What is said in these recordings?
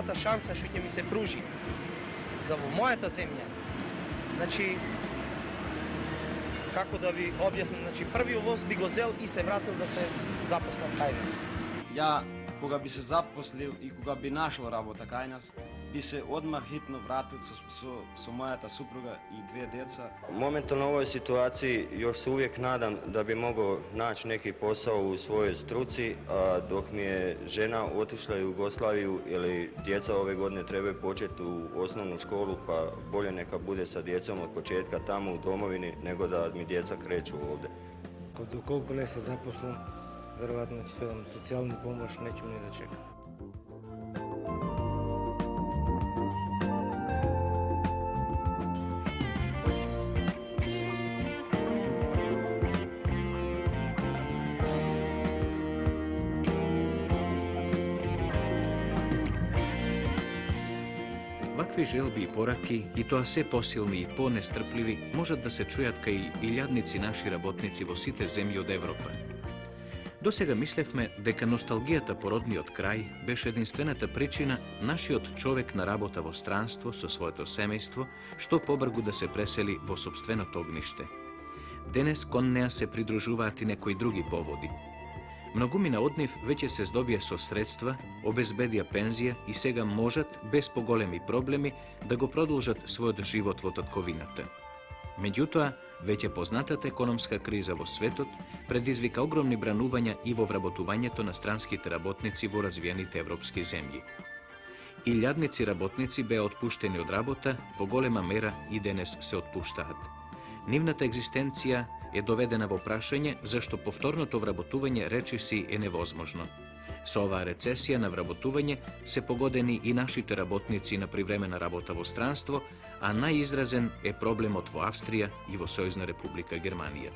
единствената шанса што ќе ми се пружи за во мојата земја, значи, како да ви објаснам, значи, првиот воз би го зел и се вратил да се запослам кај нас. Ја, кога би се запослил и кога би нашол работа кај нас, би се одмах хитно вратил со мојата супруга и две деца. Momentalno u ovoj situaciji još se uvijek nadam da bi mogao naći neki posao u svojoj struci, a dok mi je žena otišla u Jugoslaviju ili djeca ove godine trebaju početi u osnovnu školu, pa bolje neka bude sa djecom od početka tamo u domovini nego da mi djeca kreću ovdje. Доколку не се запослам, веројатно ќе следам социјална помош, неќу ни да чекам. Вакви желби и пораки, и тоа се посилни и понестрпливи, можат да се чујат кај илјадници наши работници во сите земји од Европа. Досега мислевме дека носталгијата по родниот крај беше единствената причина нашиот човек на работа во странство со своето семејство што побргу да се пресели во сопственото огниште. Денес кон неа се придружуваат и некои други поводи. Многумина од нив веќе се здобија со средства, обезбедија пензија и сега можат, без поголеми проблеми, да го продолжат својот живот во татковината. Меѓутоа, веќе познатата економска криза во светот предизвика огромни бранувања и во вработувањето на странските работници во развиените европски земји. Илјадници работници беа отпуштени од работа, во голема мера и денес се отпуштаат. Нивната екзистенција е доведена во прашање зашто повторното вработување речиси е невозможно. Со оваа рецесија на вработување се погодени и нашите работници на привремена работа во странство, а најизразен е проблемот во Австрија и во Сојузна република Германија.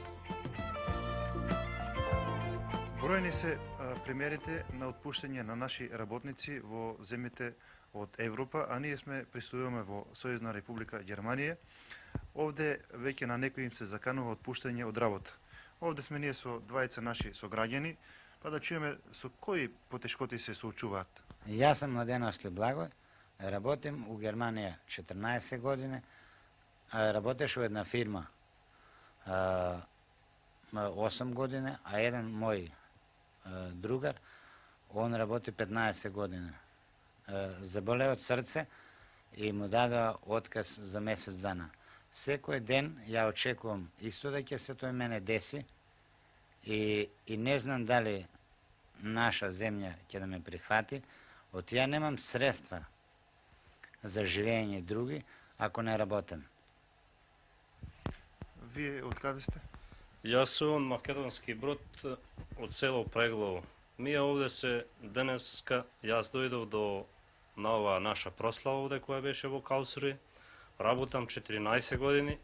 Бројни се примерите на отпуштање на наши работници во земјите од Европа, а ние сме присуствуваме во Сојузна република Германија. Овде веќе на некои им се заканува отпуштање од работа. Овде сме ние со двајца наши сограѓани, па да чуеме со кои потешкоти се соочуваат. Јас сум Младеновски Благој, работим у Германија 14 години, работеш во една фирма 8 години, а еден мој другар, он работи 15 години. Заболео од срце и му дадоа отказ за месец дана. Секој ден ја очекувам исто да ќе се тој мене деси и не знам дали наша земја ќе да ме прихвати, од ја немам средства за живење други ако не работам. Вие од каде сте? Јас сум македонски Брод од село Преглово. Ние овде се денеска, јас дојдов на ова наша прослава овде која беше во Каусури. Работам 14 години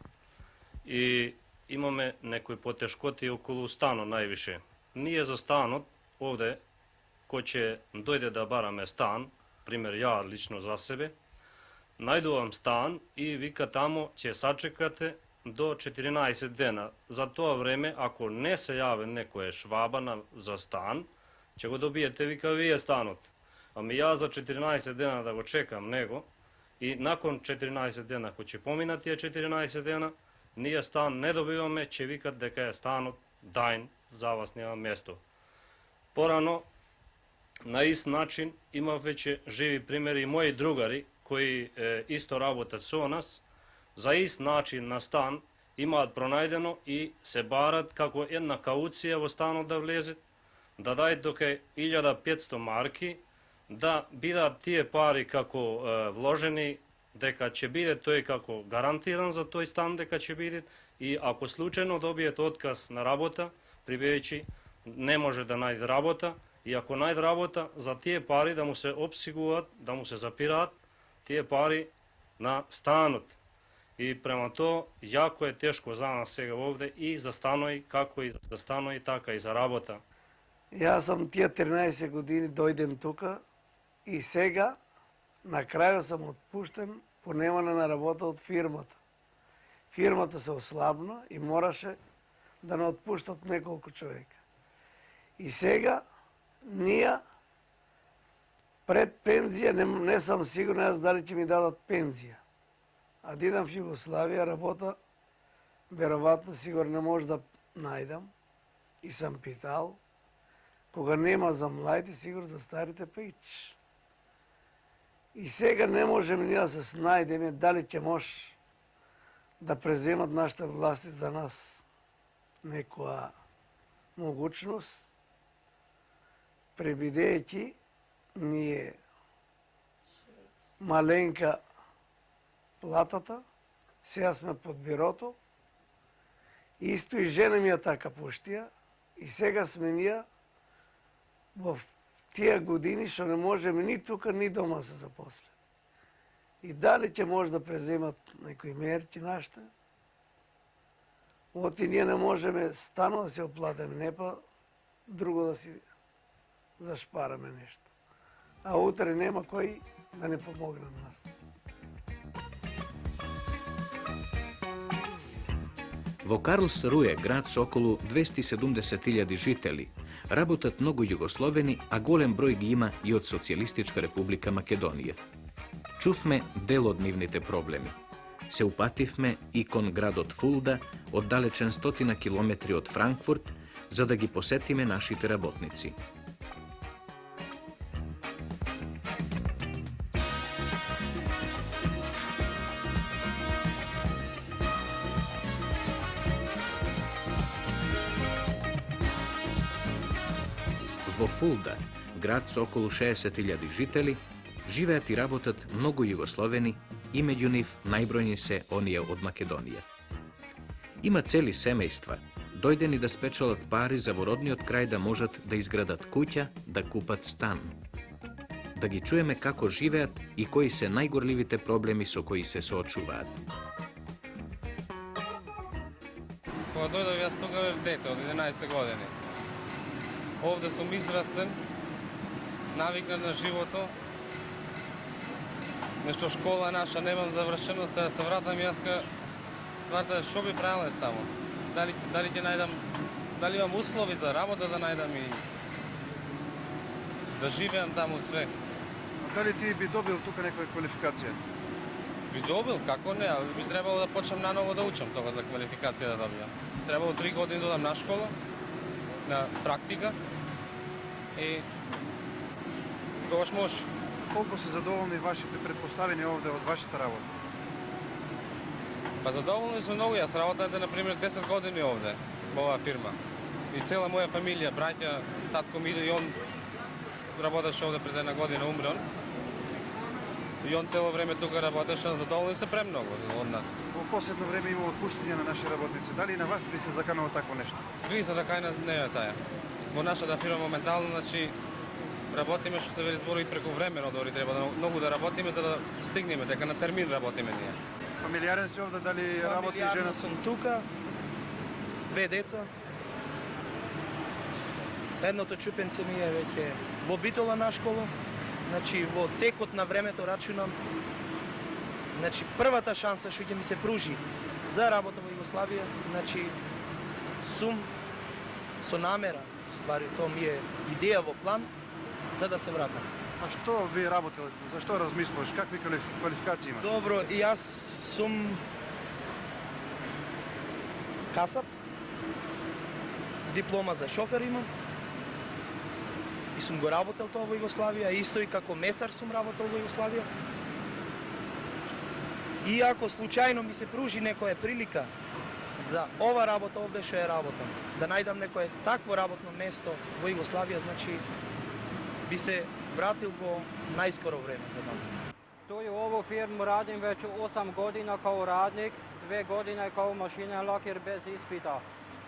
и имаме некои потешкоти околу станот највише. Ние за станот овде, кој ќе дојде да бараме стан, пример ја лично за себе, најдувам стан и вика тамо ќе сачекате до 14 дена. За тоа време, ако не се јави некоја шваба за стан, ќе го добиете, вика, вие станот. Ами ја за 14 дена да го чекам него, и након 14 дена, кој ќе поминат тие 14 дена, ние стан не добиваме, ќе викат дека е станот дајн, за вас нема место. Порано, на ист начин, има веќе живи примери и мои другари, кои исто работат со нас, за ист начин на стан имаат пронајдено и се барат како една кауција во станот да влезет, да дајат доке 1500 марки, да бидат тие пари како вложени, дека ќе биде тој како гарантиран за тој стан, дека ќе биде, и ако случајно добиет отказ на работа, прибејќи не може да најде работа, и ако најде работа, за тие пари да му се обсигуваат, да му се запираат тие пари на станот. И према тоа, јако е тешко за нас сега овде и за станои, како и за станои, така и за работа. Јас сум тие 13 години дојден тука и сега на крајот сум отпуштен по немане на работа од фирмата. Фирмата се ослабна и мораше да не отпуштат неколку човека. И сега ние Пред пензија не сам сигурен јас дали ќе ми дадат пензија. А да идам в Југославија, работа, веројатно сигурно не може да најдам. И сам питал, кога нема за младите, сигурно за старите па ич. И сега не можеме ние да се снајдеме дали ќе може да преземат нашите власти за нас некоја могучност, пребидејќи ние маленка платата, сега сме под бирото, исто и жена ми ја така пуштија, и сега сме ние во тие години што не можеме ни тука, ни дома да се запосле. И дали ќе може да преземат некои мерки нашите, оти ние не можеме стано да се оплатиме, не па друго да си зашпараме нешто. А утре нема кој да не помогне на нас. Во Карлсруе, град со околу 270.000 жители, работат многу југословени, а голем број ги има и од Социјалистичка република Македонија. Чувме дел од нивните проблеми. Се упативме и кон градот Фулда, оддалечен 100 километри од Франкфурт, за да ги посетиме нашите работници. Во Фулда, град со околу 60.000 жители, живеат и работат многу југословени и меѓу нив најбројни се оние од Македонија. Има цели семејства, дојдени да спечелат пари за во родниот крај да можат да изградат куќа, да купат стан. Да ги чуеме како живеат и кои се најгорливите проблеми со кои се соочуваат. Кога дојдов јас тука бев дете од 11 години. Овде сум израстен, навикнат на живото. Нешто школа наша немам завршено, сега се вратам јас ка стварта што би правеле таму. Дали ќе најдам, дали имам услови за работа да најдам и да живеам таму све. А дали ти би добил тука некоја квалификација? Би добил, како не, а би требало да почнам наново да учам тога за квалификација да добијам. Требало 3 години да одам на школа, на практика и тогаш може. Колку се задоволни вашите предпоставени овде од вашата работа? Па задоволни сме многу. Јас работам, например, 10 години овде, во оваа фирма. И цела моја фамилија, браќа, татко ми и он работеше овде пред една година, умре он. И он цело време тука работеше, задоволни се премногу од нас. Во последно време има отпуштање на наши работници. Дали и на вас ви се заканува такво нешто? Криза така и не е таа. Во нашата фирма моментално, значи, работиме што се вели зборови преку времено, дори треба да многу да работиме за да стигнеме, дека на термин работиме ние. Фамилиарен си овде, дали работи жена? Фамилиарно сум тука, 2 деца. Едното чупенце ми е веќе во битола на школа. Значи, во текот на времето рачунам, значи, првата шанса што ќе ми се пружи за работа во Југославија, значи, сум со намера, ствари, тоа ми е идеја во план, за да се вратам. А што ви работел? За што размислуваш? Какви квалификации имаш? Добро, и јас сум касап, диплома за шофер имам, и сум го работел тоа во Југославија, исто и како месар сум работел во Југославија. И ако случајно ми се пружи некоја прилика за ова работа овде што е работам, да најдам некое такво работно место во Југославија, значи би се вратил во најскоро време за тоа. Тој ову фирму радим веќе 8 година као радник, 2 години као машинен лакер без испита.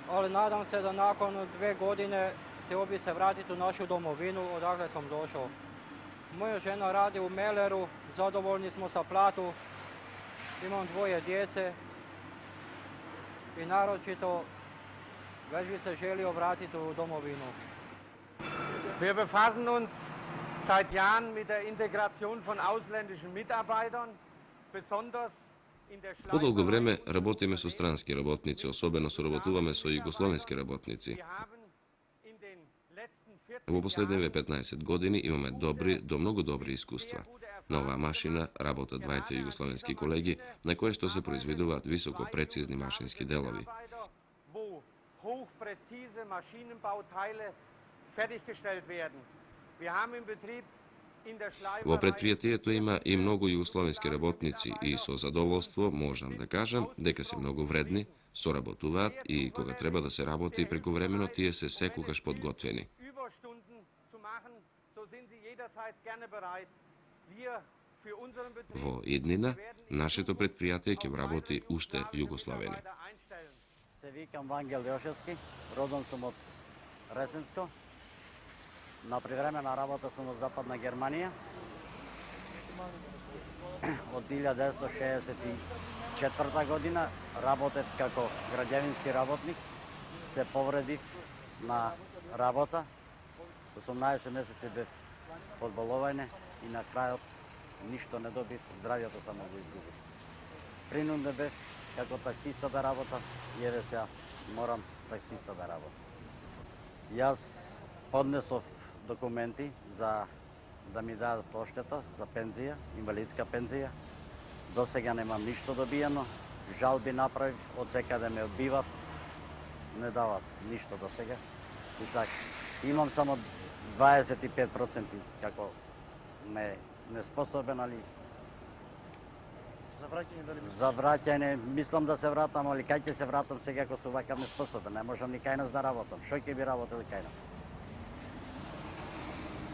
Ali nadam se da nakon 2 godine htio bi se vratiti u našu domovinu odakle sam došao. Moja žena radi u Meleru, zadovoljni smo sa platu, imam 2 djece i naročito već bi se želio vratiti u domovinu. Wir befassen uns seit Jahren mit der Integration von ausländischen Mitarbeitern, besonders Подолго време работиме со странски работници, особено соработуваме со југословенски работници. Во последниве 15 години имаме добри до многу добри искуства. На оваа машина работат двајца југословенски колеги на кои што се произведуваат високо прецизни машински делови. Wo hochpräzise Maschinenbauteile fertiggestellt werden. Wir haben im Betrieb in der Во Schleiferei предпријатието има и многу југословенски работници и со задоволство можам да кажам дека се многу вредни, соработуваат и кога треба да се работи прековремено, тие се секогаш подготвени. Überstunden zu machen, so sind sie jederzeit gerne bereit. Wir für unseren Betrieb Во иднина, нашето предпријатие ќе вработи уште југословени. Се викам Вангел Јошевски, родом сум од Ресенско. На привремена работа сум од Западна Германија. Од 1964 година работев како граѓевински работник. Се повредив на работа. 18 месеци бев под боловање и на крајот ништо не добив, здравјето само го изгубив. Принуден бев како таксиста да работам и еве сега морам таксиста да работам. Јас поднесов документи за да ми дадат оштета за пензија, инвалидска пензија. До сега немам ништо добиено. Жалби направив, од секаде ме одбиват. Не дават ништо до сега. И така. Имам само 25% како неспособен, али за враќање мислам да се вратам, али кај ќе се вратам сега ако сум вака неспособен? Не можам ни кај нас да работам. Што ќе би работел кај нас?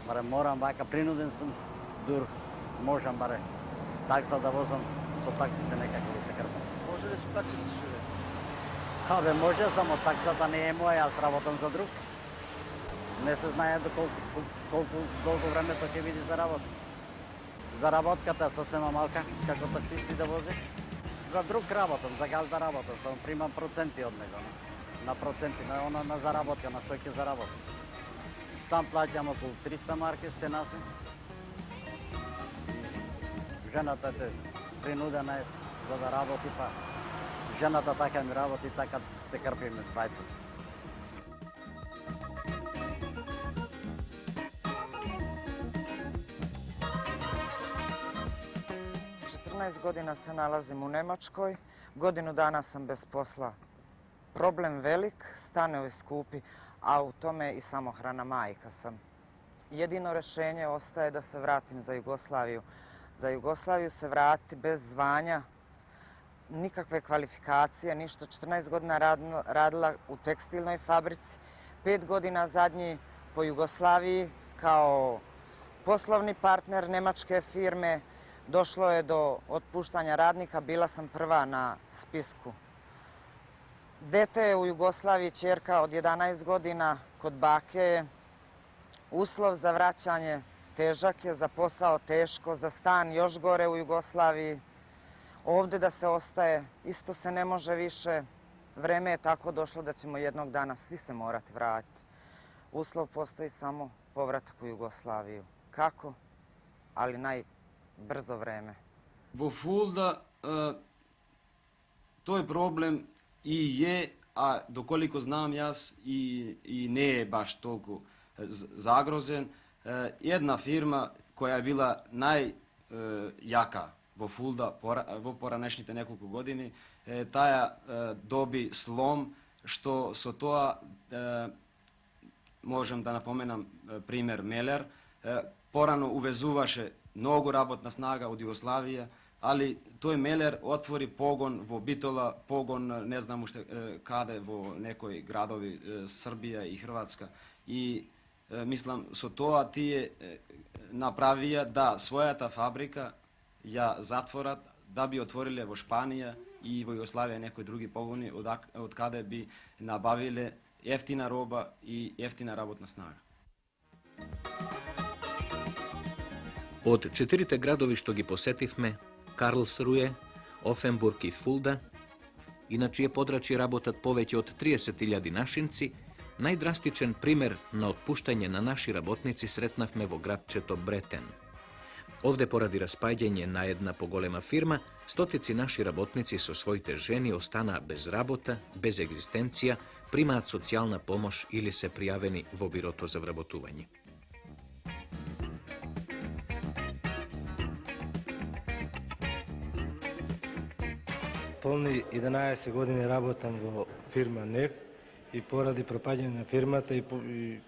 Баре морам вака, принуден сум, дур можам баре такса да возам, со таксите некако да се крпам. Може ли со такси да се живее? Абе може, само таксата не е моја, јас работам за друг. Не се знае колку времето ќе биде за работа. Заработката е сосема малка, како таксисти да возиш. За друг работам, за газда работам, само примам проценти од него. На проценти, на заработка, на што ќе заработам. Там плаќам околу 300 марки се насе. Жената е принудена е за да работи, па жената така ми работи, така се крпиме двајцата. Godina se nalazim u Nemačkoj, godinu dana sam bez posla. Problem velik, stanovi skupi, a u tome i samohrana majka sam. Jedino rešenje ostaje da se vratim za Jugoslaviju. Za Jugoslaviju se vratiti bez zvanja, nikakve kvalifikacije, ništa. 14 godina radila u tekstilnoj fabrici, 5 godina zadnji po Jugoslaviji kao poslovni partner nemačke firme. Došlo je do otpuštanja radnika, bila sam prva na spisku. Dete je u Jugoslaviji, ćerka od 11 godina, kod bake je. Uslov za vraćanje težak je, za posao teško, za stan još gore u Jugoslaviji. Ovde da se ostaje, isto se ne može više. Vreme je tako došlo da ćemo jednog dana svi se morati vratiti. Uslov postoji samo povratak u Jugoslaviju. Kako? Ali brzo vreme. Во Фулда тој проблем и е, а доколико знам јас, и не е баш толку загрозен. Една фирма која е била најјака во Фулда во поранешните неколку години, таја доби слом, што со тоа можем да напоменам пример Мелер. Порано увезуваше многу работна снага од Југославија, али тој Мелер отвори погон во Битола, погон не знам уште каде во некои градови Србија и Хрватска. И мислам со тоа тие направија да својата фабрика ја затворат, да би отвориле во Шпанија и во Југославија некои други погони од каде би набавиле ефтина роба и ефтина работна снага. Од 4 градови што ги посетивме, Карлсруе, Офенбург и Фулда, и на чие подрачје работат повеќе од 30.000 нашинци, најдрастичен пример на отпуштање на наши работници сретнавме во градчето Бретен. Ovde pоради распаѓање на една поголема фирма, стотици наши работници со своите жени останаа без работа, без екзистенција, примаат социјална помош или се пријавени во бирото за вработување. Полни 11 години работам во фирма НЕФ и поради пропаѓање на фирмата и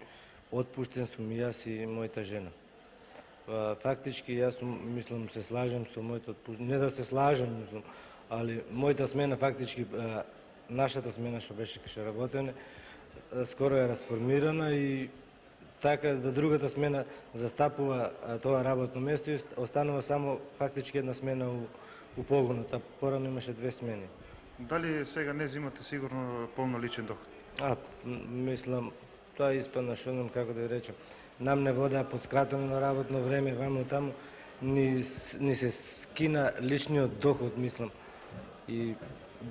отпуштен сум и јас и мојата жена. Фактички јас мислам се слажем со моето отпуштење, не да се слажем, мислам, али мојата смена фактички нашата смена што беше кај работене скоро е расформирана и така да другата смена застапува тоа работно место и останува само фактички една смена у погонот, а порано имаше 2 смени. Дали сега не взимате сигурно полно личен доход? Мислам, тоа испадна, што знам како да речем. Нам не водеа под скратено на работно време, вамо таму, ни се скина личниот доход, мислам. И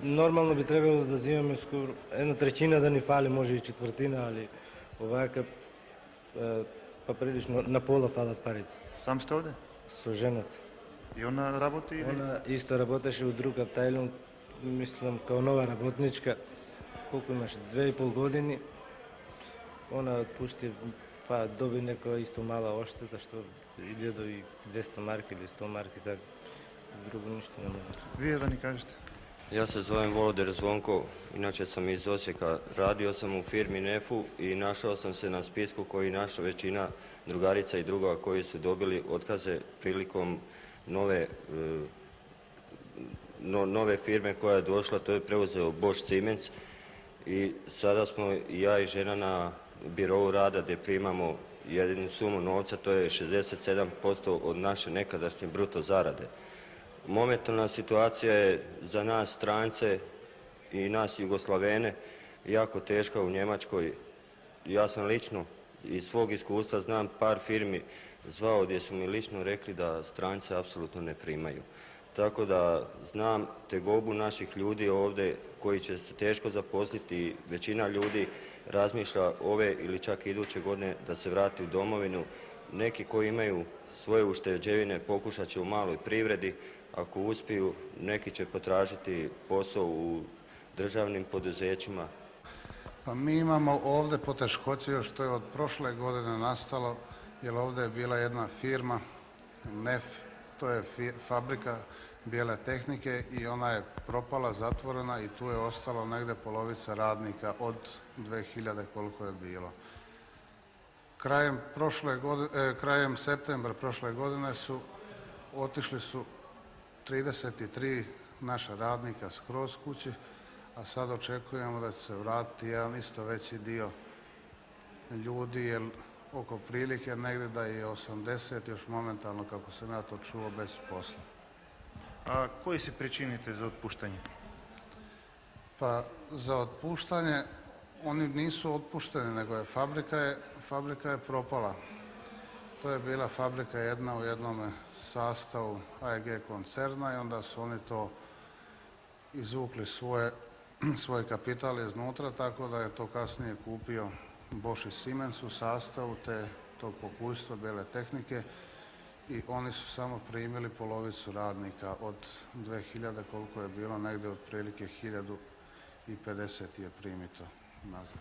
нормално би требало да взимаме скоро 1/3 да ни фали, може и 1/4, али овака па прилично на пола фалат парите. Сам сте овде? Со жената. И она работи или? Она исто работеше у друг аптајлон, мислам, као нова работничка. Колку имаше? 2,5 години. Она отпушти, па доби некоја исто мала оштета, што 1200 марки или 100 марки, така. Друго ништо не може. Вие да ни кажете? Ja se zovem Volodar Zvonko, inače sam iz Osijeka. Radio sam u firmi NEF-u i našao sam se na spisku koji naša većina drugarica i drugova koji su dobili otkaze prilikom nove firme koja je došla, to je preuzeo Bosch Siemens i sada smo ja i žena na birovu rada gdje primamo jedinu sumu novca, to je 67% od naše nekadašnje bruto zarade. Momentalna situacija je za nas strance i nas Jugoslavene jako teška u Njemačkoj. Ja sam lično iz svog iskustva znam par firmi zvao gdje su mi lično rekli da strance apsolutno ne primaju. Tako da znam tegobu naših ljudi ovdje koji će se teško zaposliti i većina ljudi razmišlja ove ili čak iduće godine da se vrati u domovinu. Neki koji imaju svoje ušteđevine pokušat će u maloj privredi, ako uspiju neki će potražiti posao u državnim poduzećima. Pa mi imamo ovdje poteškoće što je od prošle godine nastalo, jer ovdje je bila jedna firma, NEF, to je fabrika bijele tehnike i ona je propala, zatvorena i tu je ostalo negdje polovica radnika od 2000 koliko je bilo. Krajem septembra prošle godine otišli su 33 naša radnika skroz kući, a sad očekujemo da će se vratiti jedan isto veći dio ljudi, jer oko prilike negdje da je 80 još momentalno, kako sam ja to čuo, bez posla. A koji si pričinite za otpuštanje? Pa za otpuštanje oni nisu otpušteni, nego je fabrika je propala. To je bila fabrika jedna u jednome sastavu AEG koncerna i onda su oni to izvukli svoj kapital iznutra, tako da je to kasnije kupio Bosch i Siemens u sastavu tog pokućstva bijele tehnike i oni su samo primili polovicu radnika od 2000 koliko je bilo, negdje otprilike 1050 je primito nazad.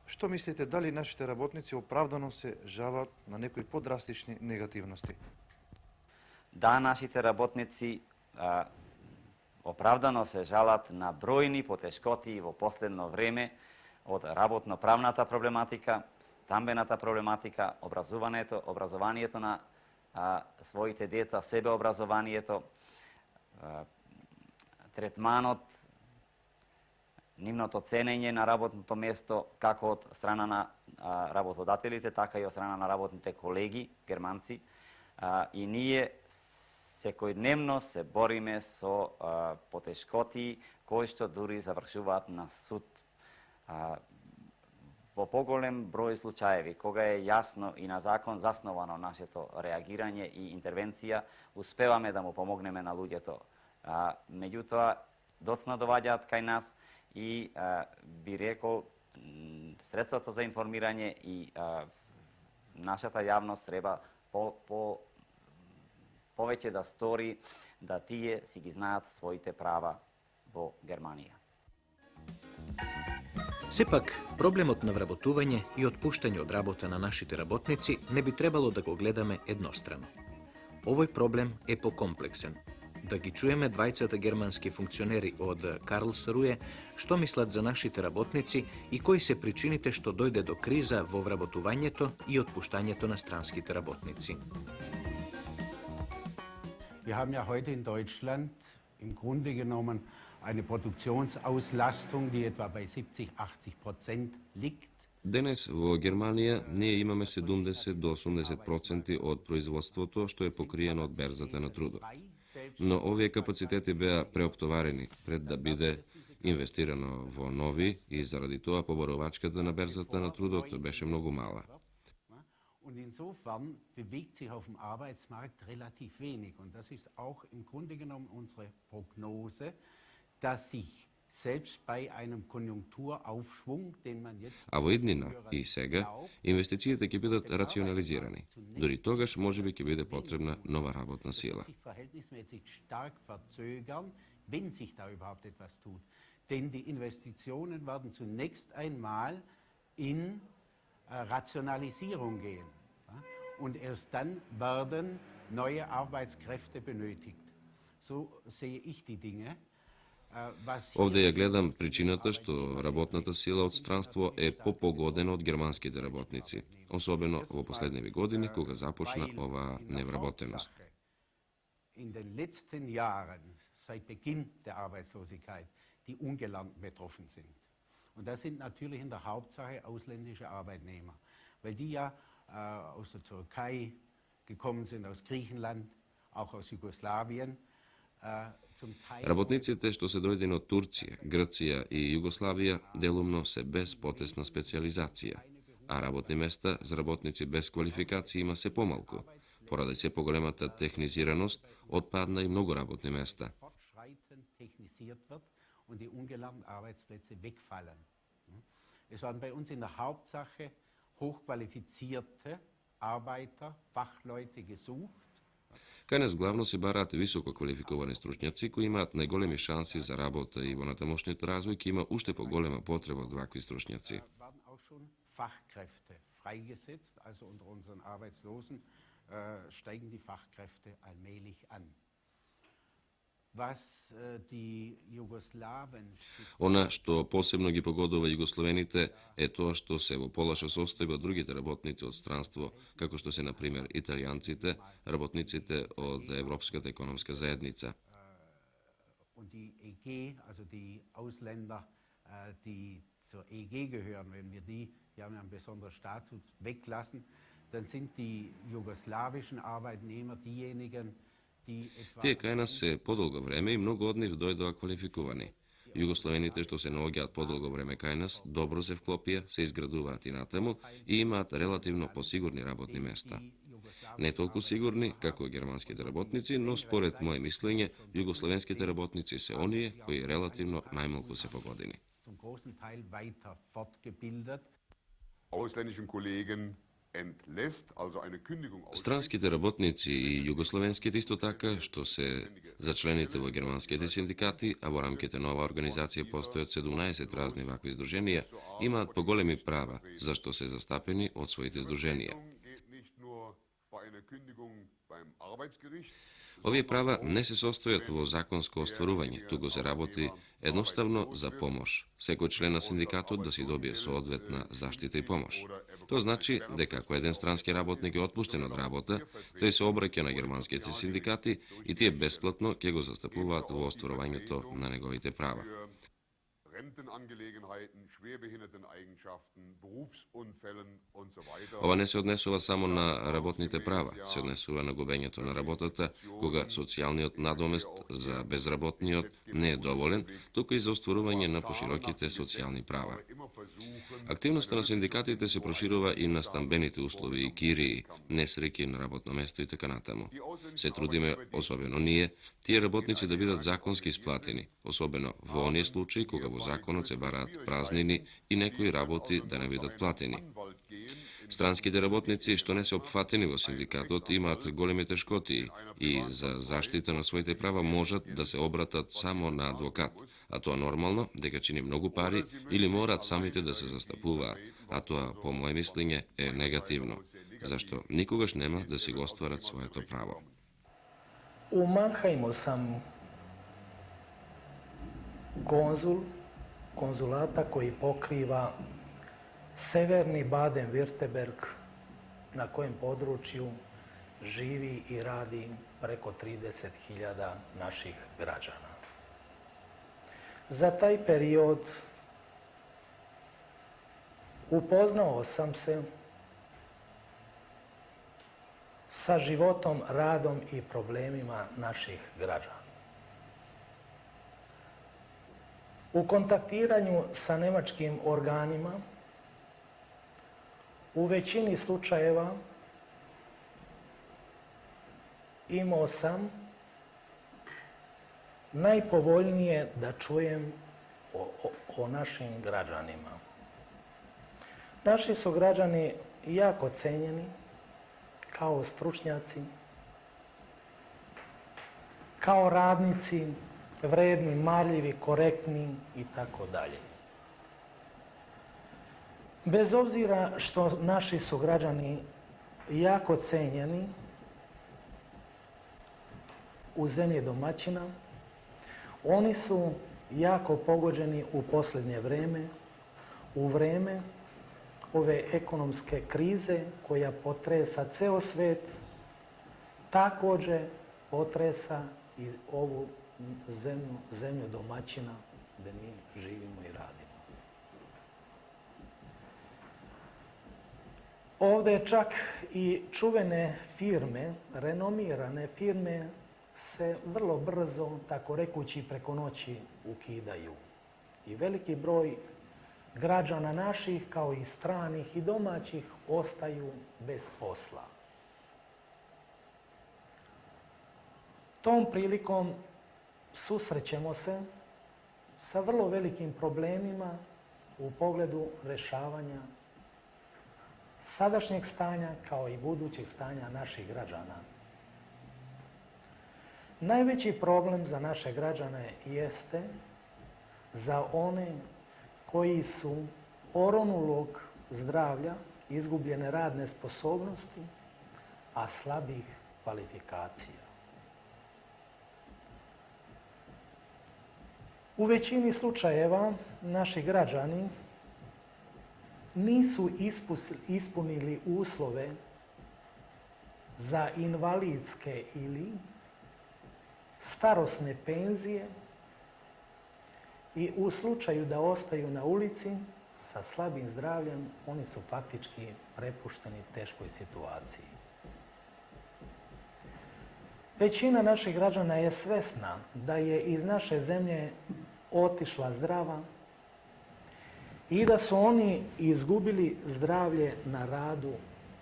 Što mislite, da li našите работници оправдано се жалат на некои подрастични негативности? Да, нашите работници оправдано се жалат на бројни потешкоти во последно време од работно-правната проблематика, стамбената проблематика, образованието на своите деца, себеобразованието, третманот, нивното ценење на работното место, како од страна на работодателите, така и од страна на работните колеги, германци. И ние секојдневно се бориме со потешкоти кои што дури завршуваат на суд. Во поголем број случаеви, кога е јасно и на закон засновано нашето реагирање и интервенција, успеваме да му помогнеме на луѓето. Меѓутоа, доцна доваѓаат кај нас и би рекол, средствата за информирање и нашата јавност треба повеќе да стори да тие си ги знаат своите права во Германија. Сепак, проблемот на вработување и отпуштање од работа на нашите работници не би требало да го гледаме еднострано. Овој проблем е покомплексен. Да ги чуеме двајцата германски функционери од Карлсруе што мислат за нашите работници и кои се причините што дојде до криза во вработувањето и отпуштањето на странските работници. Wir haben ja heute in Deutschland im Grunde genommen eine Produktionsauslastung, die etwa bei 70–80% liegt. Денес во Германија ние имаме 70 до 80% од производството што е покриено од берзата на трудот. Но овие капацитети беа преоптоварени пред да биде инвестирано во нови и заради тоа поборувачката на берзата на трудот беше многу мала. Und insofern bewegt sich auf dem Arbeitsmarkt relativ wenig. Und das ist auch im Grunde genommen unsere Prognose, dass sich selbst bei einem Konjunkturaufschwung, den man jetzt... А во иднина и сега инвестициите ќе бидат рационализирани. Дори тогаш можеби ќе биде потребна нова работна сила. ...verhältnismäßig stark verzögern, wenn sich da überhaupt etwas tut. Denn die Investitionen werden zunächst einmal in Rationalisierung gehen. Und erst dann werden neue Arbeitskräfte benötigt. So sehe ich die Dinge. Овде ја гледам причината што работната сила од странство е попогодена од германските работници, особено во последниви години кога започна оваа невработеност. In den letzten Jahren, seit Beginn der Arbeitslosigkeit, die ungelernt betroffen sind. Und das sind natürlich in der Hauptsache ausländische Arbeitnehmer, weil die ja aus der Türkei gekommen sind, aus Griechenland, auch aus Jugoslawien. Работниците што се дојдени од Турција, Грција и Југославија делумно се без потесна специализација, а работни места за работници без квалификација има се помалку. Поради се поголемата технизираност, отпадна и многу работни места. Und die ungelernten Arbeitsplätze wegfallen. Es werden bei uns in der Hauptsache hochqualifizierte Arbeiter, Fachleute gesucht. Кај нас главно се бараат високо квалификувани стручњаци кои имаат најголеми шанси за работа и во натамошниот развој ќе има уште поголема потреба од вакви стручњаци. Werden auch schon Fachkräfte freigesetzt, also unter unseren Arbeitslosen steigen die Fachkräfte allmählich an. Она што посебно ги погодува југословените е тоа што се во полоша состојба другите работници од странство, како што се на пример италијанците, работниците од Европската економска заедница. Und die EG, also die Ausländer, die zur EG gehören, wenn wir die haben einen besonderen Status weglassen, dann sind die jugoslawischen Arbeitnehmer diejenigen. Тие кај нас се подолго време и многу од нив дојдоа квалификувани. Југословените што се наоѓаат подолго време кај нас, добро се вклопија, се изградуваат и натаму и имаат релативно посигурни работни места. Не толку сигурни како германските работници, но според моје мислење, југословенските работници се оние кои релативно најмалку се погодени. Ausländischen Kollegen entlässt, also eine Kündigung. Странските работници и југословенските исто така, што се за члените во германските синдикати, а во рамките на оваа организација постојат 17 разни вакви здруженија, имаат поголеми права, зашто се застапени од своите здруженија. Овие права не се состојат во законско остварување, туку се работи едноставно за помош. Секој член на синдикатот да си добие соодветна заштита и помош. Тоа значи дека ако еден странски работник е отпуштен од работа, тој се обраќа на германските синдикати и тие бесплатно ќе го застапуваат во остварувањето на неговите права. Rentenangelegenheiten, Schwerbehinderteneigenschaften, Berufsunfällen und so weiter. Ова не се однесува само на работните права, се однесува на губењето на работата, кога социјалниот надомест за безработниот не е доволен, туку и за остварување на пошироките социјални права. Активноста на синдикатите се проширува и на стамбените услови и кирии, несреќи на работно место и така натаму. Се трудиме, особено ние, тие работници да бидат законски исплатени, особено во оние случаи кога во законот се бараат празнини и некои работи да не бидат платени. Странските работници што не се опфатени во синдикатот имаат големи тешкоти и за заштита на своите права можат да се обратат само на адвокат, а тоа нормално дека чини многу пари или мораат самите да се застапуваат, а тоа по моје мислење е негативно, зашто никогаш нема да си го остварат своето право. U Mannheimu sam konzulata koji pokriva severni Baden-Württemberg, na kojem području živi i radi preko 30.000 naših građana. Za taj period upoznao sam se sa životom, radom i problemima naših građana. U kontaktiranju sa nemačkim organima u većini slučajeva imao sam najpovoljnije da čujem o našim građanima. Naši su građani jako cenjeni kao stručnjaci, kao radnici, vredni, marljivi, korektni i tako dalje. Bez obzira što naši su građani jako cenjeni u zemlji domaćina, oni su jako pogođeni u posljednje vreme, u vreme ove ekonomske krize koja potresa ceo svet, također potresa i ovu zemlju domaćina gdje mi živimo i radimo. Ovdje čak i čuvene firme, renomirane firme, se vrlo brzo, tako rekući, preko noći ukidaju. I veliki broj građana naših, kao i stranih i domaćih, ostaju bez posla. Tom prilikom susrećemo se sa vrlo velikim problemima u pogledu rešavanja sadašnjeg stanja kao i budućeg stanja naših građana. Najveći problem za naše građane jeste za one koji su oronulog zdravlja, izgubljene radne sposobnosti, a slabih kvalifikacija. U većini slučajeva naši građani nisu ispunili uslove za invalidske ili starosne penzije i u slučaju da ostaju na ulici sa slabim zdravljem, oni su faktički prepušteni teškoj situaciji. Većina naših građana je svesna da je iz naše zemlje otišla zdrava i da su oni izgubili zdravlje na radu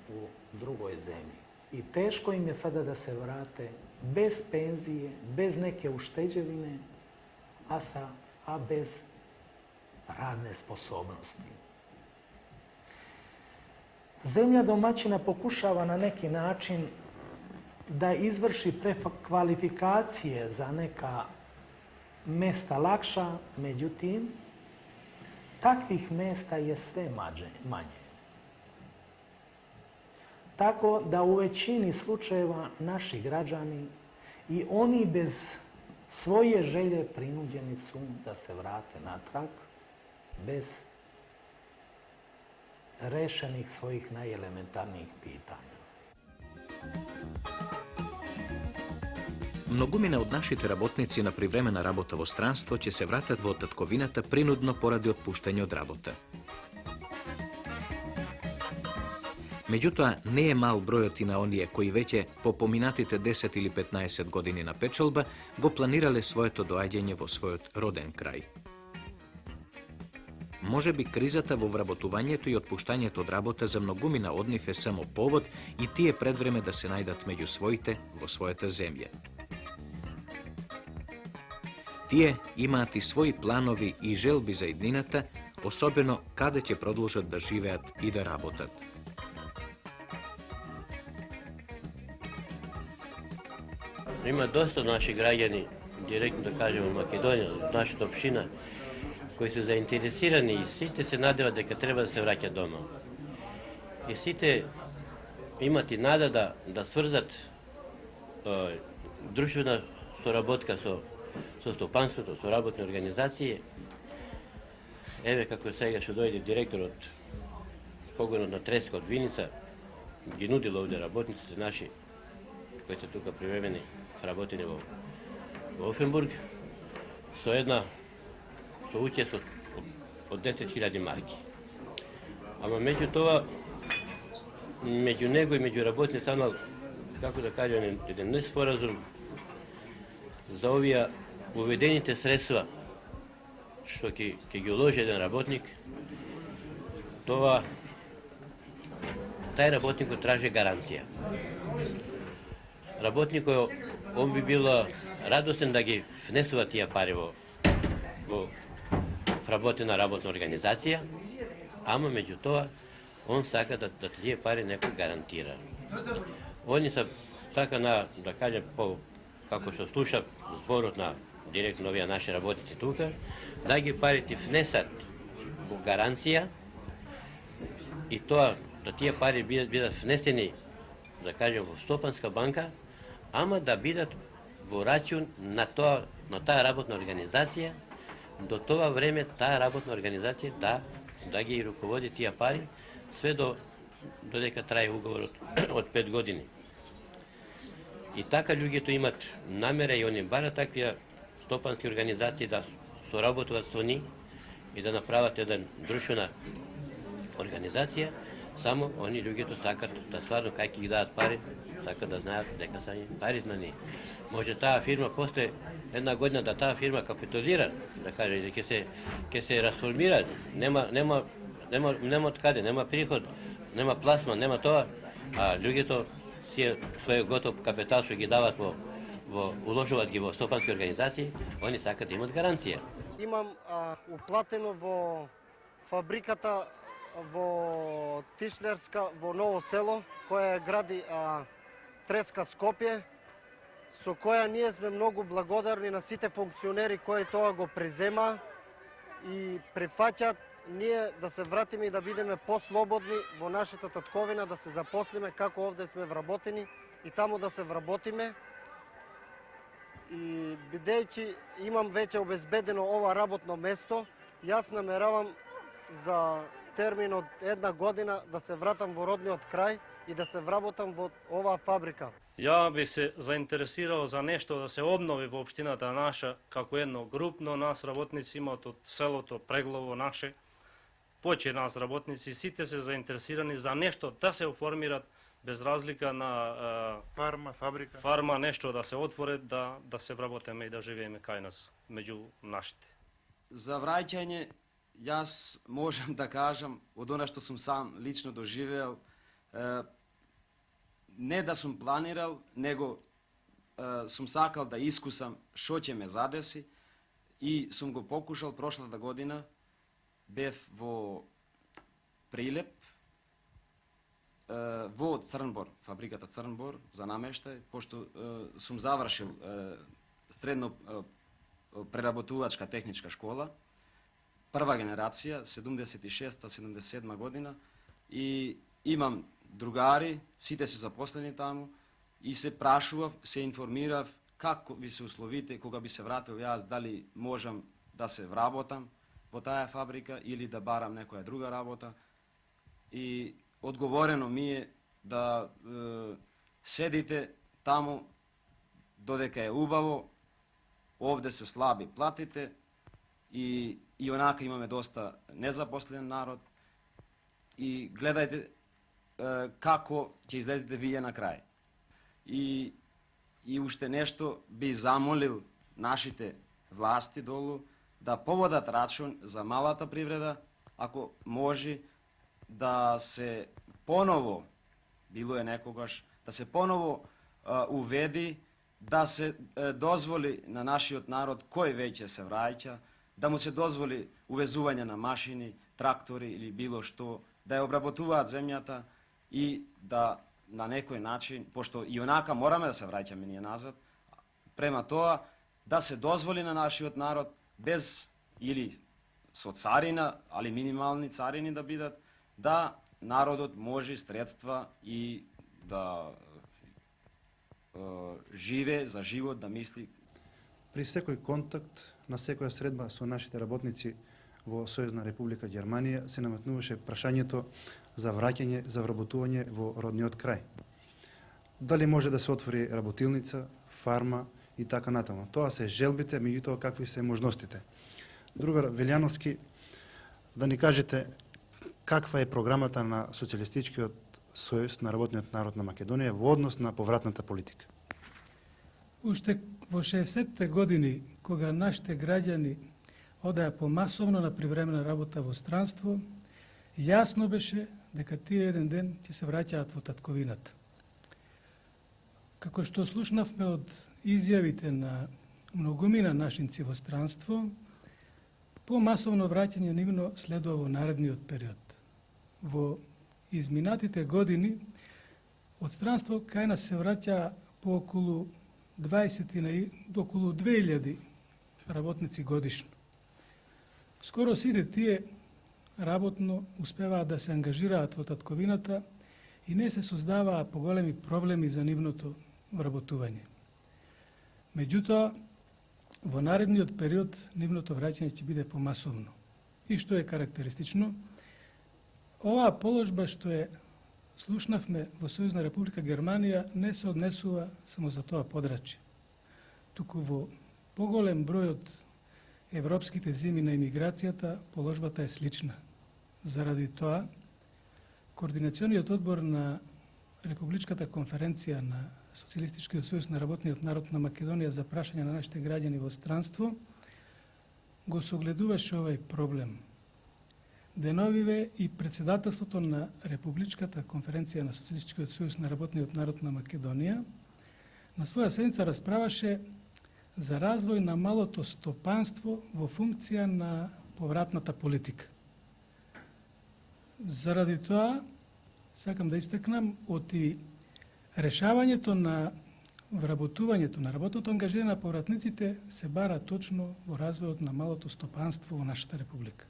u drugoj zemlji. I teško im je sada da se vrate bez penzije, bez neke ušteđevine, a bez radne sposobnosti. Zemlja domaćina pokušava na neki način da izvrši prekvalifikacije za neka mesta lakša, međutim, takvih mesta je sve manje. Tako da u većini slučajeva naši građani i oni bez svoje želje prinuđeni su da se vrate natrag bez rešenih svojih najelementarnijih pitanja. Многумина од нашите работници на привремена работа во странство ќе се вратат во татковината принудно поради отпуштање од работа. Меѓутоа, не е мал бројот и на оние кои веќе по поминатите 10 или 15 години на печалба го планирале своето доаѓање во својот роден крај. Може би кризата во вработувањето и отпуштањето од работа за многумина од нив е само повод и тие пред време да се најдат меѓу своите во својата земја. Тие имаат и своји планови и желби за иднината, особено каде ќе продолжат да живеат и да работат. Има доста наши граѓани, директно да кажем од Македонија, од нашата општина, кои се заинтересирани и сите се надеват дека треба да се враќат дома. И сите имат и нада да сврзат друшtvена соработка со стопанството, со работни организации. Еве како сега што дојде директорот погонот на Треска од Виница, ги нудил овде работниците наши, кои се тука привремени, работени во Офенбург, со учест од 10.000 марки. Ама меѓу тоа, меѓу него и меѓу работни станал, како да кажем, еден неспоразум за овие уведените средства што ќе ги уложи еден работник. Тај работникот траже гаранција. Работникот, он би бил радосен да ги внесува тие пари во вработена работна организација, ама меѓу тоа, он сака да тие пари некој гарантира. Они са така да кажем, како што слуша зборот на директно овие наши работници тука, да ги парите внесат во гаранција и тоа, да тие пари бидат внесени, да кажем, во Стопанска банка, ама да бидат во рачун на таа работна организација, до тоа време таа работна организација да ги руководи тие пари, све додека трае уговорот од 5 години. И така луѓето имат намера и они барат такви стопански организации да соработуват со нив и да направат еден друшtvена организација, само они луѓето сакат да стварно кај ќе ги дадат пари, сакат да знаат дека са им парите на нив. Може таа фирма после една година да таа фирма капитулира, да каже, или ќе се расформира, нема откаде, нема приход, нема пласма, нема тоа, а луѓето свој готов капитал што ги дават уложуваат ги во стопански организации, они сакат да имат гаранција. Имам уплатено во фабриката во Тишлерска, во Ново село, која гради Треска Скопје, со која ние сме многу благодарни на сите функционери кои тоа го презема и прифаќаат ние да се вратиме и да бидеме послободни во нашата татковина, да се запослиме како овде сме вработени и таму да се вработиме. И бидејќи имам веќе обезбедено ова работно место, јас намеравам за термин од 1 година да се вратам во родниот крај и да се вработам во оваа фабрика. Ја би се заинтересирал за нешто да се обнови во општината наша, како едно групно нас работници имат од селото Преглово наше, поче нас работници, сите се заинтересирани за нешто да се оформират без разлика на фабрика, фарма, нешто да се отвори, да се вработиме и да живееме кај нас, меѓу нашите. За враќање, јас можам да кажам, од она што сум сам лично доживеал, не да сум планирал, него сум сакал да искусам шо ќе ме задеси и сум го покушал прошлата година, бев во Прилеп, во Црнбор, фабриката Црнбор за намештај, пошто сум завршил средно преработувачка техничка школа, прва генерација, 76-77 година, и имам другари, сите се запослени таму, и се прашував, се информирав како би се условите кога би се вратил јас, дали можам да се вработам во таа фабрика или да барам некоја друга работа. И одговорено ми е да седите таму додека е убаво, овде се слаби платите и онака имаме доста незапослен народ и гледајте како ќе излезете вие на крај. И уште нешто би замолил нашите власти долу да поводат рачун за малата привреда, ако може да се поново, било е некогаш, да се поново уведи, да се дозволи на нашиот народ кој веќе се враќа, да му се дозволи увезување на машини, трактори или било што, да ја обработуваат земјата и да на некој начин, пошто и онака мораме да се враќаме ние назад, prema тоа да се дозволи на нашиот народ без или со царина, али минимални царини да бидат, да народот може средства и да живе за живот, да мисли. При секој контакт, на секоја средба со нашите работници во Сојузна Република Германија се наметнуваше прашањето за враќање, за вработување во родниот крај. Дали може да се отвори работилница, фарма и така натаму. Тоа се желбите, меѓутоа какви се можностите. Другар Велјановски, да ни кажете каква е програмата на Социјалистичкиот сојуз на работниот народ на Македонија во однос на повратната политика? Уште во 60-те години, кога нашите граѓани одеа помасовно на привремена работа во странство, јасно беше дека тие еден ден ќе се враќаат во татковината. Како што слушнавме од изјавите на многумина нашинци во странство, помасовно враќање нивно следува во наредниот период. Во изминатите години од странство кај нас се враќа по околу 20 до околу 2000 работници годишно. Скоро сите тие работно успеваат да се ангажираат во татковината и не се создаваа поголеми проблеми за нивното вработување. Меѓутоа, во наредниот период нивното враќање ќе биде помасовно. И што е карактеристично, оваа положба што е слушнавме во Сојузна Република Германија не се однесува само за тоа подрачје, туку во поголем број од европските земји на имиграцијата положбата е слична. Заради тоа, Координациониот одбор на Републичката конференција на Социјалистичкиот сојуз на работниот народ на Македонија за прашање на нашите граѓани во странство го согледуваше овој проблем. Деновиве и председателството на Републичката конференција на Социјалистичкиот сојуз на работниот народ на Македонија на своја седница расправаше за развој на малото стопанство во функција на повратната политика. Заради тоа, сакам да истакнам, оти решавањето на вработувањето на работното ангажирање на повратниците се бара точно во развојот на малото стопанство во нашата република.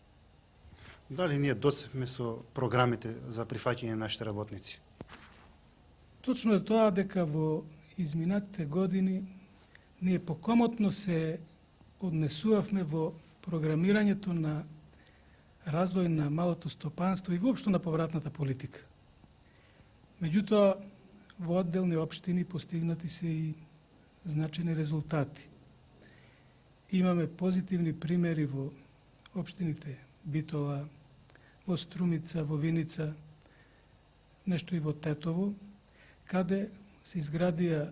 Дали ние досегме со програмите за прифаќање на нашите работници? Точно е тоа дека во изминатите години ние покомотно се однесувавме во програмирањето на развој на малото стопанство и воопшто на повратната политика. Меѓутоа, во одделни општини постигнати се и значени резултати. Имаме позитивни примери во општините Битола, во Струмица, во Виница, нешто и во Тетово, каде се изградија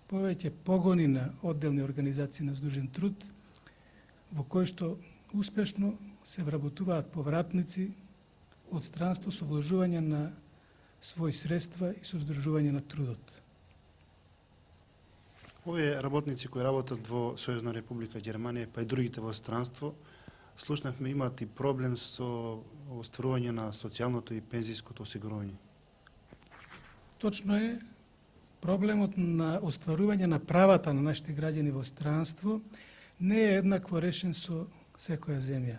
повеќе погони на одделни организации на здружен труд, во кои што успешно се вработуваат повратници од странство со вложување на своји средства и со здружување на трудот. Овие работници кои работат во Сојузна Република Германија, па и другите во странство, слушнавме имаат и проблем со остварување на социјалното и пензиското осигурување. Точно е, проблемот на остварување на правата на нашите граѓани во странство не е еднакво решен со секоја земја.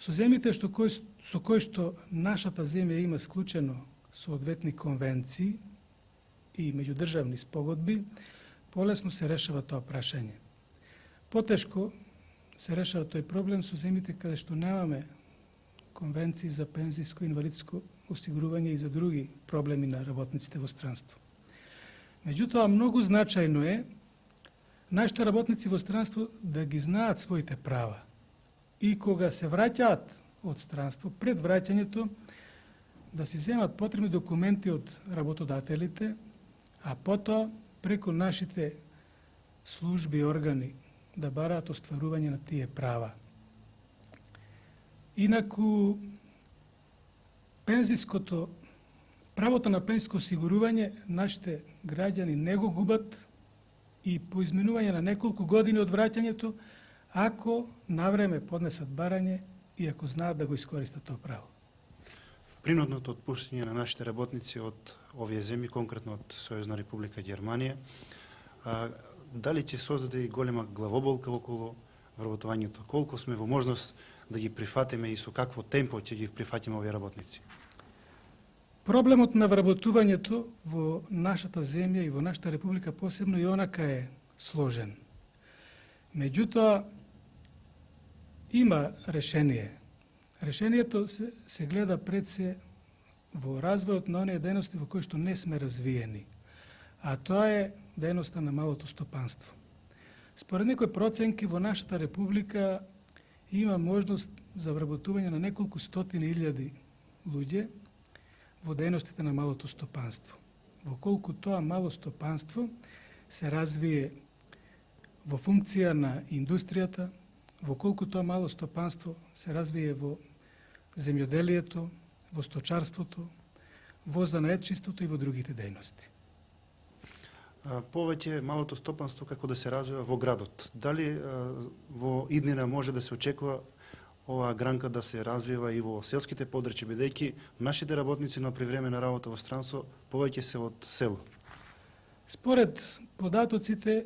Со земјите со кои што нашата земја има склучено соодветни конвенции и меѓудржавни спогодби, полесно се решава тоа прашање. Потешко се решава тој проблем со земјите каде што немаме конвенции за пензиско и инвалидско осигурување и за други проблеми на работниците во странство. Меѓутоа, многу значајно е нашите работници во странство да ги знаат своите права и кога се враќаат од странство, пред враќањето, да си земат потребни документи од работодателите, а потоа преку нашите служби и органи да бараат остварување на тие права. Инаку, правото на пензиско осигурување нашите граѓани не го губат и по изминување на неколку години од враќањето, ако навреме поднесат барање и ако знаат да го искористат тоа право. Принудното отпуштање на нашите работници од овие земји, конкретно од Сојузна Република Германија, дали ќе создаде и голема главоболка околу вработувањето? Колку сме во можност да ги прифатиме и со какво темпо ќе ги прифатиме овие работници? Проблемот на вработувањето во нашата земја и во нашата република посебно и онака е сложен. Меѓутоа, има решение. Решението се гледа пред се во развојот на оние дејности во кои што не сме развиени, а тоа е дејноста на малото стопанство. Според некои проценки во нашата република има можност за вработување на неколку стотини илјади луѓе во дејностите на малото стопанство. Во колку тоа мало стопанство се развие во функција на индустријата, во колку тоа мало стопанство се развие во земјоделието, во сточарството, во занаетчиството и во другите дејности. Повеќе малото стопанство како да се развива во градот. Дали во иднина може да се очекува оваа гранка да се развива и во селските подрачја, бидејќи нашите работници на привремена работа во странство повеќе се од село? Според податоците,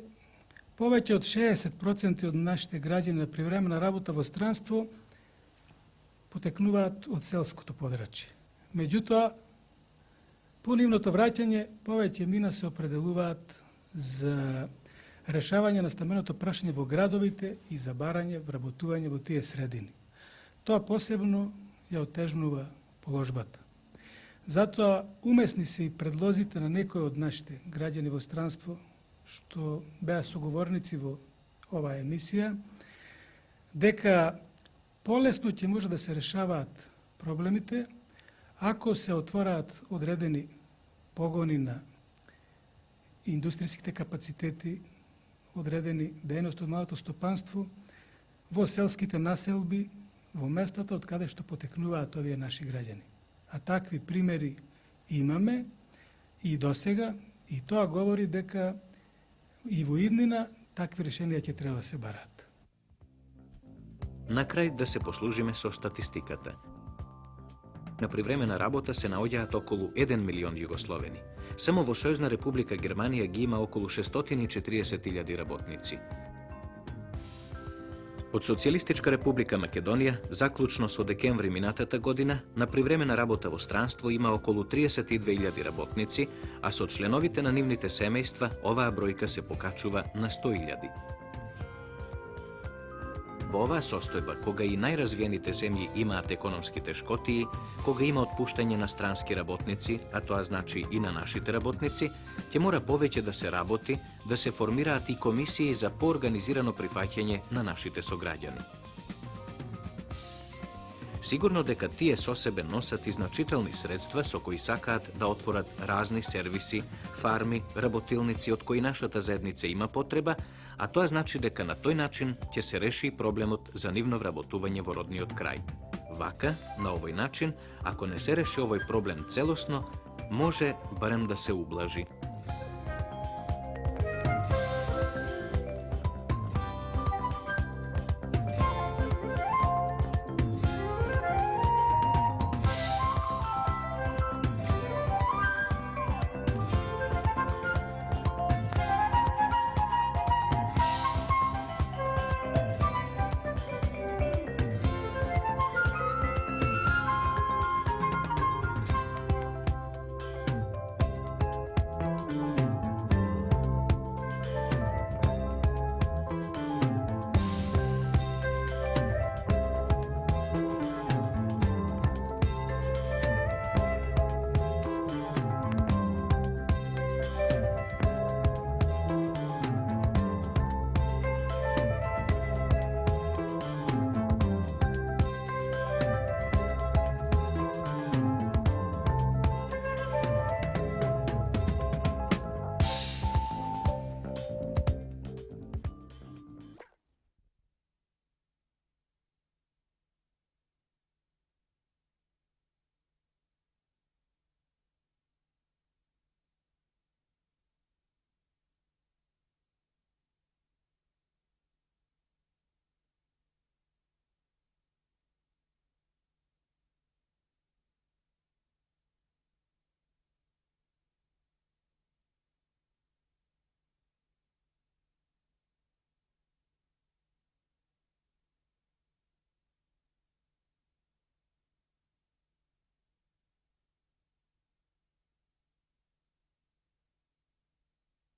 повеќе од 60% од нашите граѓани на привремена работа во странство потекнуваат од селското подрачје. Меѓутоа, по нивното враќање, повеќе мина се определуваат за решавање на стамбеното прашање во градовите и за барање, вработување во тие средини. Тоа посебно ја отежнува положбата. Затоа умесни се и предлозите на некои од нашите граѓани во странство, што беа соговорници во оваа емисија, дека полесно ќе може да се решаваат проблемите ако се отвораат одредени погони на индустријските капацитети, одредени дејности од малото стопанство во селските населби, во местата од каде што потекнуваат овие наши граѓани. А такви примери имаме и досега, и тоа говори дека и во иднина такви решенија ќе треба да се бараат. На крај да се послужиме со статистиката. На привремена работа се наоѓаат околу 1 милион југословени. Само во Сојузна република Германија ги има околу 640.000 работници. Од Социјалистичка република Македонија, заклучно со декември минатата година, на привремена работа во странство има околу 32.000 работници, а со членовите на нивните семејства оваа бројка се покачува на 100.000. Во оваа состојба, кога и најразвиените земји имаат економски тешкотии, кога има отпуштање на странски работници, а тоа значи и на нашите работници, ќе мора повеќе да се работи, да се формираат и комисии за поорганизирано прифаќање на нашите сограѓани. Сигурно дека тие со себе носат и значителни средства со кои сакаат да отворат разни сервиси, фарми, работилници од кои нашата заедница има потреба, а тоа значи дека на тој начин ќе се реши проблемот за нивно вработување во родниот крај. Вака, на овој начин, ако не се реши овој проблем целосно, може барем да се ублажи